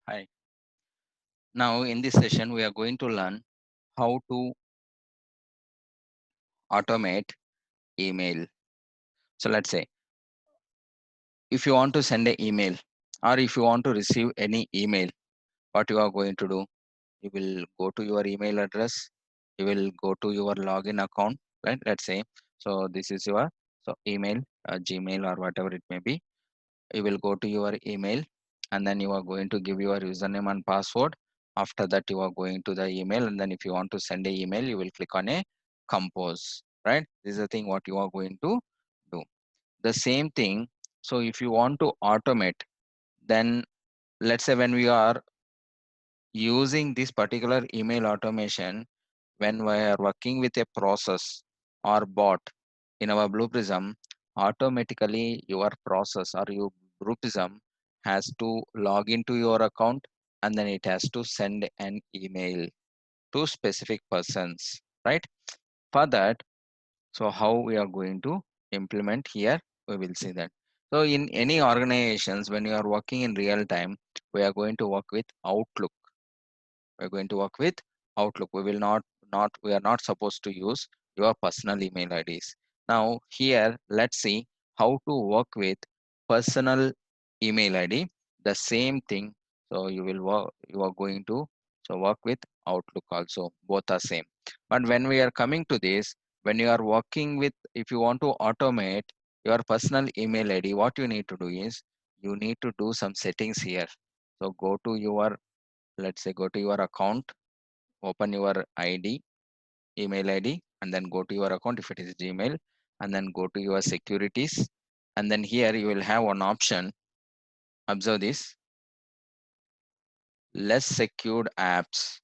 Hi. Now in this session, we are going to learn how to automate email. So let's say if you want to send an email or if you want to receive any email, what you are going to do? You will go to your email address. You will go to your login account, right? Let's say, so this is your email, Gmail or whatever it may be. You will go to your email and then you are going to give your username and password. After that you are going to the email, and then if you want to send a email you will click on a compose, right? This is the thing what you are going to do. The same thing, so if you want to automate, then let's say when we are using this particular email automation, when we are working with a process or bot in our Blue Prism, automatically your process or your Blue Prism has to log into your account, and then it has to send an email to specific persons, right? For that, so how we are going to implement here, we will see that. So in any organizations, when you are working in real time, we are going to work with Outlook. We're going to work with Outlook. We will not we are not supposed to use your personal email IDs. Now here let's see how to work with personal email ID. The same thing. So you are going to work with Outlook also. Both are same. But when we are coming to this, when you are working with, if you want to automate your personal email ID, what you need to do is you need to do some settings here. So go to your, let's say, go to your account, open your email ID, and then go to your account if it is Gmail, and then go to your securities, and then here you will have one option. Observe this: less secured apps,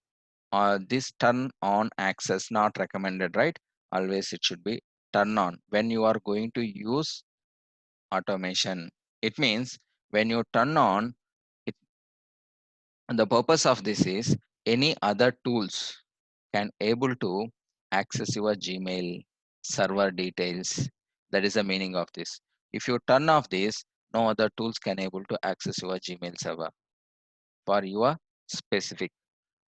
or this turn on access not recommended, right? Always it should be turn on when you are going to use automation. It means when you turn on it, and the purpose of this is any other tools can able to access your Gmail server details. That is the meaning of this. If you turn off this, no other tools can able to access your Gmail server for your specific,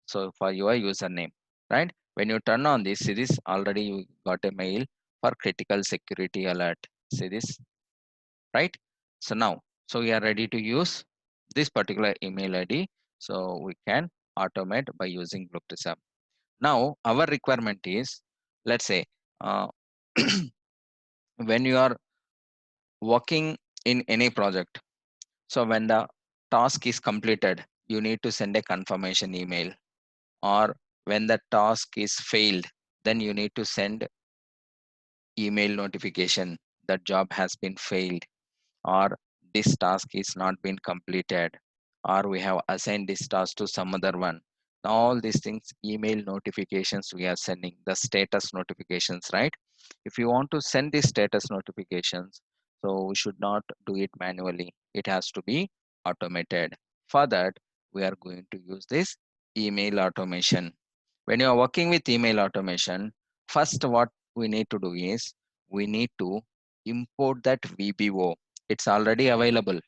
so for your username, right? When you turn on this, see this, already you got a mail for critical security alert. See this, right? So now, so we are ready to use this particular email ID. So we can automate by using Blue Prism. Now our requirement is, let's say, uh, when you are working in any project, so when the task is completed, you need to send a confirmation email, or when the task is failed, then you need to send email notification that job has been failed, or this task is not been completed, or we have assigned this task to some other one. All these things, email notifications we are sending, the status notifications, right? If you want to send these status notifications, so we should not do it manually, it has to be automated. For that, we are going to use this email automation. When you are working with email automation, first what we need to do is we need to import that VBO. It's already available.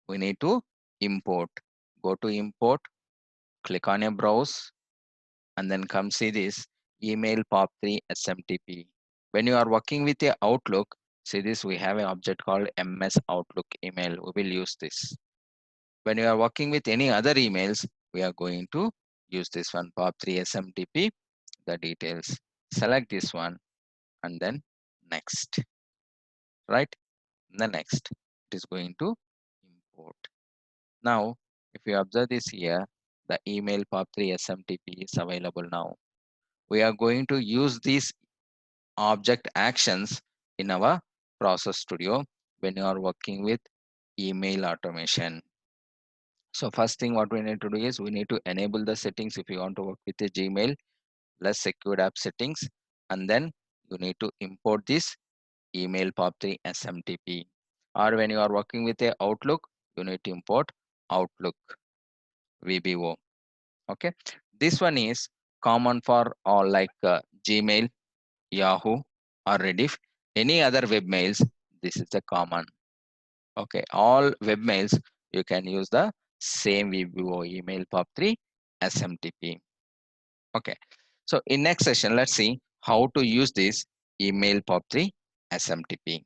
We need to import. Go to import, click on a browse, and then come see this email POP3 SMTP. When you are working with a Outlook, see this, we have an object called MS Outlook email. We will use this. When you are working with any other emails, we are going to use this one, POP3 SMTP, the details. Select this one and then next, right? The next, it is going to import. Now, if you observe this here, the email POP3 SMTP is available now. We are going to use these object actions in our Process Studio when you are working with email automation. So first thing what we need to do is we need to enable the settings if you want to work with a Gmail, less secured app settings, and then you need to import this email POP3 SMTP. Or when you are working with a Outlook, you need to import Outlook VBO. Okay, this one is common for all, like Gmail, Yahoo, or Rediff. Any other webmails, this is the common. Okay, all webmails you can use the same VBO email POP3 SMTP. Okay. So in next session, let's see how to use this email POP3 SMTP.